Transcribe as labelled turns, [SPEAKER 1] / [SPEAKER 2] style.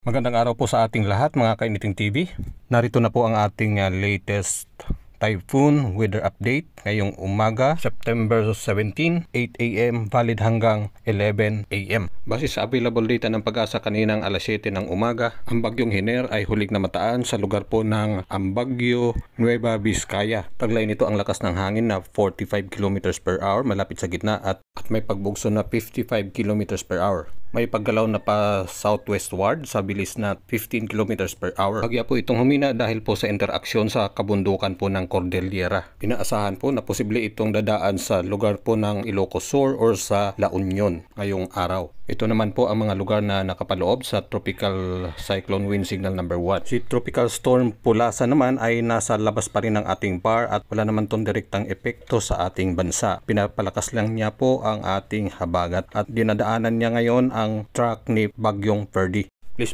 [SPEAKER 1] Magandang araw po sa ating lahat mga Kainiting TV. Narito na po ang ating latest typhoon weather update ngayong umaga, September 17, 8 AM valid hanggang 11 AM. Base sa available data ng Pag-asa kaninang alas 7 ng umaga, ang bagyong Hiner ay hulig na mataan sa lugar po ng Ambagyo, Nueva Vizcaya. Taglay nito ang lakas ng hangin na 45 km per hour malapit sa gitna at may pagbugso na 55 km per hour. May paggalaw na pa southwestward sa bilis na 15 km per hour. Bagya po itong humina dahil po sa interaksyon sa kabundukan po ng Cordillera. Inaasahan po na posible itong dadaan sa lugar po ng Ilocos Sur or sa La Union ngayong araw. Ito naman po ang mga lugar na nakapaloob sa Tropical Cyclone Wind Signal number 1. Si Tropical Storm Pulasa naman ay nasa labas pa rin ng ating bar at wala naman tong direktang epekto sa ating bansa. Pinapalakas lang niya po ang ating habagat at dinadaanan niya ngayon ang track ni Bagyong Ferdy. Please